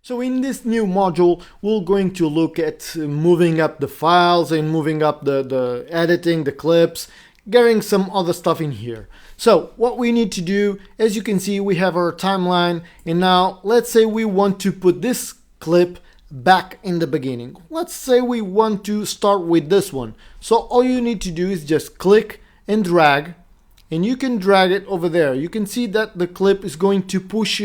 So in this new module, we're going to look at moving up the files and moving up the editing, the clips, getting some other stuff in here. So what we need to do, as you can see, we have our timeline, and now let's say we want to put this clip back in the beginning. Let's say we want to start with this one. So all you need to do is just click and drag, and you can drag it over there. You can see that the clip is going to push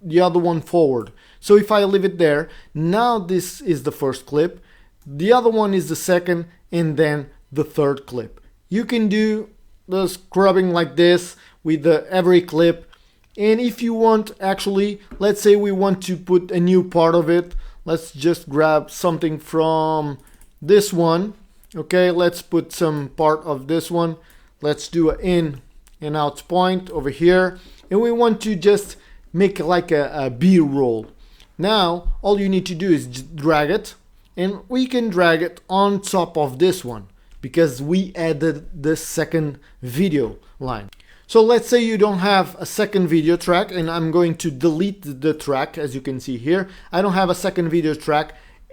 the other one forward. So if I leave it there, now this is the first clip, the other one is the second, and then the third clip. You can do the scrubbing like this with every clip. And if you want, actually, let's say we want to put a new part of it. Let's just grab something from this one. Okay, let's put some part of this one. Let's do an in and out point over here. And we want to just make like a B-roll. Now, all you need to do is drag it, and we can drag it on top of this one because we added the second video line. So let's say you don't have a second video track, and I'm going to delete the track. As you can see here, I don't have a second video track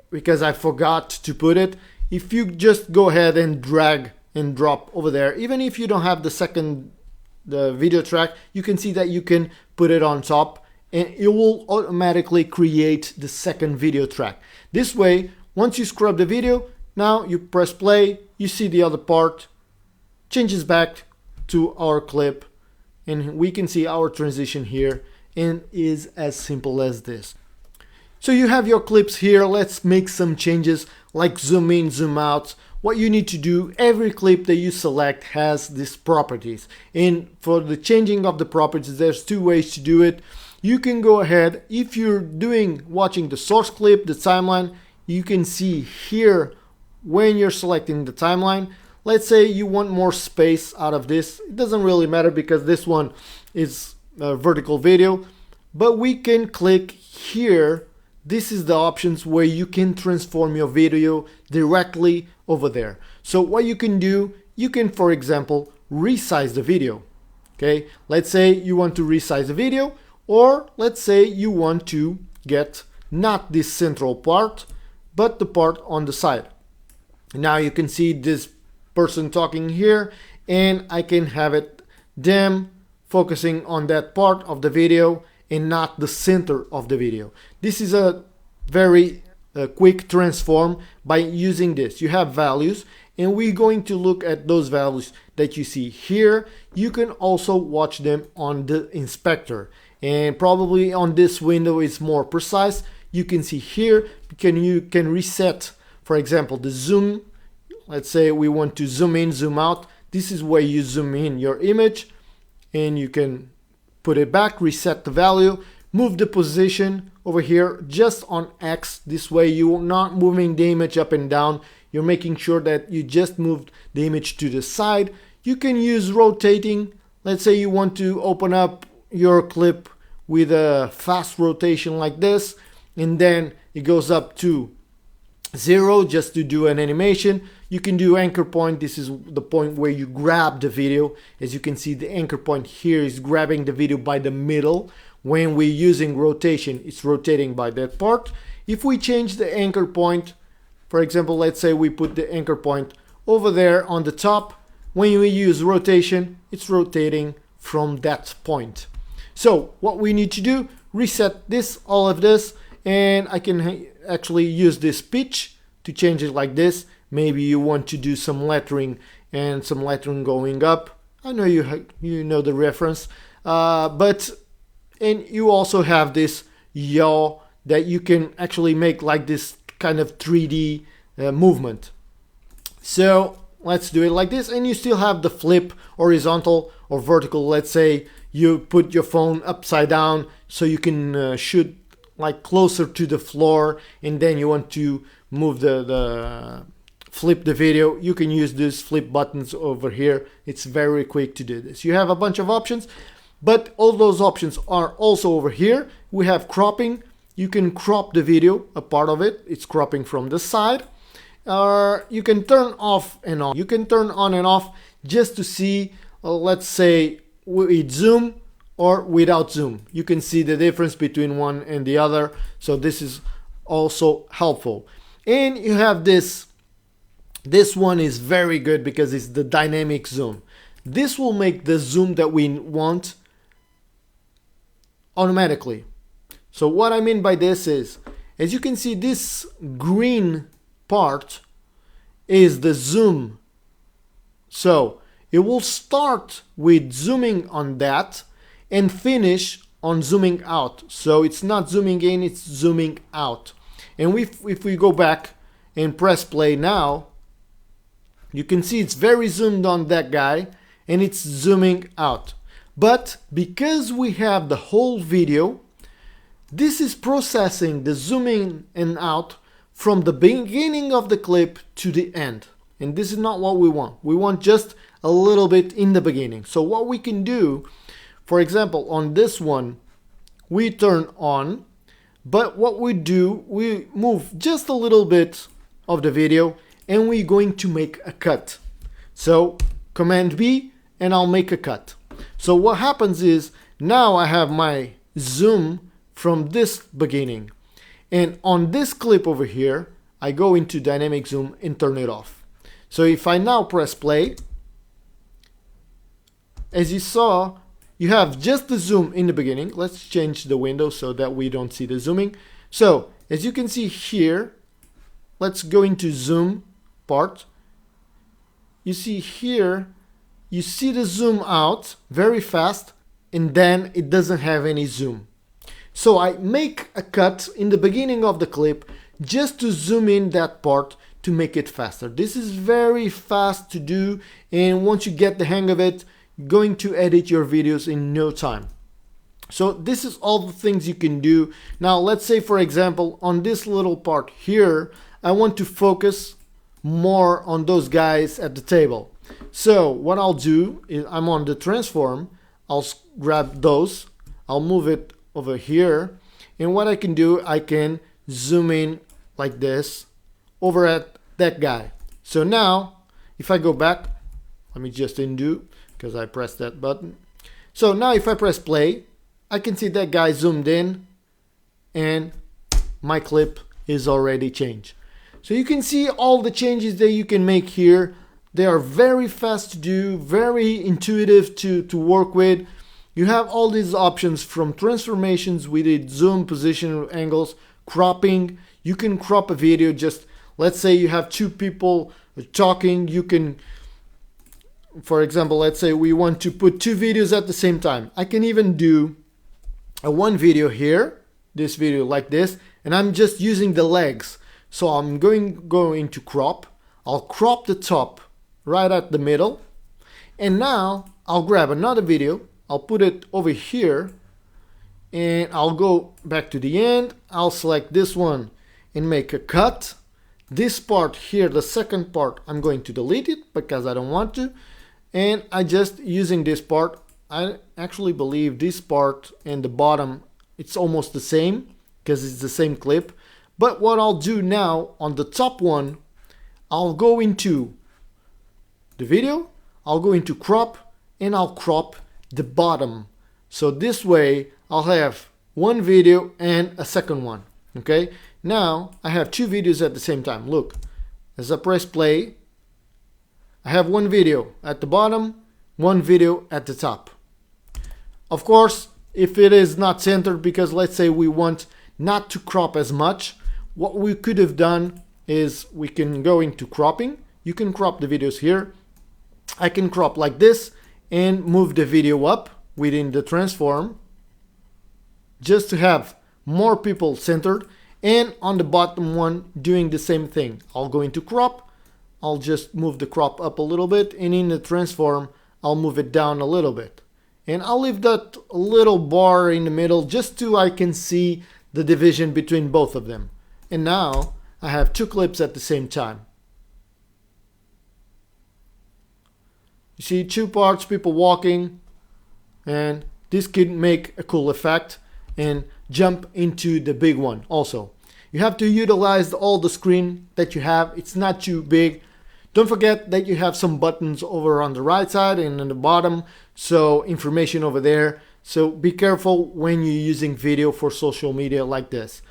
because I forgot to put it. If you just go ahead and drag and drop over there, even if you don't have the video track, you can see that you can put it on top, and it will automatically create the second video track. This way, once you scrub the video, now you press play, you see the other part, changes back to our clip, and we can see our transition here, and is as simple as this. So you have your clips here. Let's make some changes like zoom in, zoom out. What you need to do, every clip that you select has these properties, and for the changing of the properties, there's two ways to do it. You can go ahead, if you're watching the source clip, the timeline, you can see here when you're selecting the timeline. Let's say you want more space out of this. It doesn't really matter because this one is a vertical video, but we can click here. This is the options where you can transform your video directly over there. So what you can do, you can, for example, resize the video. Okay, let's say you want to resize the video, or let's say you want to get not this central part, but the part on the side. Now you can see this person talking here, and I can have it them focusing on that part of the video and not the center of the video. This is a very quick transform by using this. You have values, and we're going to look at those values that you see here. You can also watch them on the inspector, and probably on this window is more precise. You can see here, you can reset, for example, the zoom. Let's say we want to zoom in, zoom out. This is where you zoom in your image, and you can put it back, reset the value, move the position over here just on X. This way you're not moving the image up and down. You're making sure that you just moved the image to the side. You can use rotating. Let's say you want to open up your clip with a fast rotation like this, and then it goes up to 0 just to do an animation. You can do anchor point. This is the point where you grab the video. As you can see, the anchor point here is grabbing the video by the middle. When we're using rotation, it's rotating by that part. If we change the anchor point, for example, let's say we put the anchor point over there on the top. When we use rotation, it's rotating from that point. So what we need to do, reset this, all of this, and I can actually use this pitch to change it like this. Maybe you want to do some lettering and some lettering going up. I know you know the reference, and you also have this yaw that you can actually make like this kind of 3D movement. So let's do it like this, and you still have the flip, horizontal or vertical. Let's say you put your phone upside down so you can shoot like closer to the floor, and then you want to move flip the video. You can use these flip buttons over here. It's very quick to do this. You have a bunch of options, but all those options are also over here. We have cropping. You can crop the video, a part of it. It's cropping from the side. You can turn off and on. You can turn on and off just to see, let's say we zoom or without zoom. You can see the difference between one and the other, so this is also helpful. And you have this one is very good because it's the dynamic zoom. This will make the zoom that we want automatically. So what I mean by this is, as you can see, this green part is the zoom. So it will start with zooming on that and finish on zooming out. So it's not zooming in, it's zooming out. And if we go back and press play now, you can see it's very zoomed on that guy and it's zooming out. But because we have the whole video, this is processing the zooming in and out from the beginning of the clip to the end. And this is not what we want. We want just a little bit in the beginning. So what we can do, for example, on this one, we turn on, but what we do, we move just a little bit of the video and we're going to make a cut. So Command B and I'll make a cut. So what happens is now I have my zoom from this beginning. And on this clip over here, I go into dynamic zoom and turn it off. So if I now press play, as you saw, you have just the zoom in the beginning. Let's change the window so that we don't see the zooming. So as you can see here, let's go into zoom part. You see here, you see the zoom out very fast and then it doesn't have any zoom. So I make a cut in the beginning of the clip just to zoom in that part to make it faster. This is very fast to do, and once you get the hang of it, you're going to edit your videos in no time. So this is all the things you can do. Now let's say, for example, on this little part here, I want to focus more on those guys at the table. So what I'll do is I'm on the transform, I'll grab those, I'll move it over here, and what I can do, I can zoom in like this over at that guy. So now if I go back, let me just undo because I pressed that button. So now if I press play, I can see that guy zoomed in and my clip is already changed. So you can see all the changes that you can make here. They are very fast to do, very intuitive to work with. You have all these options from transformations. We did zoom, position, angles, cropping. You can crop a video. Just let's say you have two people talking. You can, for example, let's say we want to put two videos at the same time. I can even do a one video here, this video like this, and I'm just using the legs. So I'm going to crop. I'll crop the top right at the middle, and now I'll grab another video. I'll put it over here and I'll go back to the end. I'll select this one and make a cut. This part here, the second part, I'm going to delete it because I don't want to. And I just using this part, I actually believe this part and the bottom, it's almost the same because it's the same clip. But what I'll do now on the top one, I'll go into the video, I'll go into crop, and I'll crop the bottom. So this way I'll have one video and a second one. Okay, now I have two videos at the same time. Look, as I press play, I have one video at the bottom, one video at the top. Of course, if it is not centered, because let's say we want not to crop as much, what we could have done is we can go into cropping. You can crop the videos here. I can crop like this and move the video up within the transform just to have more people centered, and on the bottom one doing the same thing. I'll go into crop, I'll just move the crop up a little bit, and in the transform I'll move it down a little bit, and I'll leave that little bar in the middle just so I can see the division between both of them. And now I have two clips at the same time. You see two parts, people walking, and this could make a cool effect and jump into the big one also. You have to utilize all the screen that you have. It's not too big. Don't forget that you have some buttons over on the right side and on the bottom, so information over there. So be careful when you're using video for social media like this.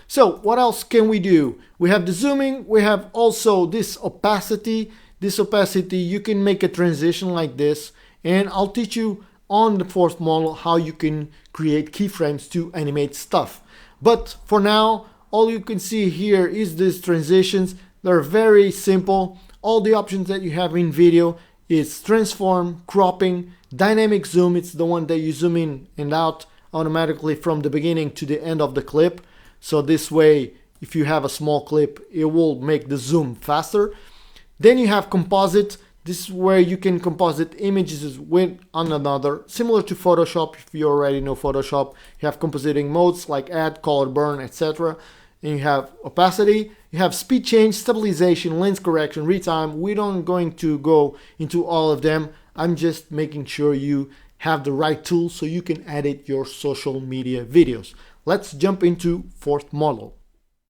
So what else can we do? We have the zooming, we have also this opacity. This opacity, you can make a transition like this, and I'll teach you on the fourth model how you can create keyframes to animate stuff. But for now, all you can see here is these transitions. They're very simple. All the options that you have in video is transform, cropping, dynamic zoom. It's the one that you zoom in and out automatically from the beginning to the end of the clip. So this way, if you have a small clip, it will make the zoom faster. Then you have composite. This is where you can composite images with one another, similar to Photoshop. If you already know Photoshop, you have compositing modes like add, color, burn, etc. And you have opacity, you have speed change, stabilization, lens correction, retime. We don't going to go into all of them. I'm just making sure you have the right tools so you can edit your social media videos. Let's jump into fourth model.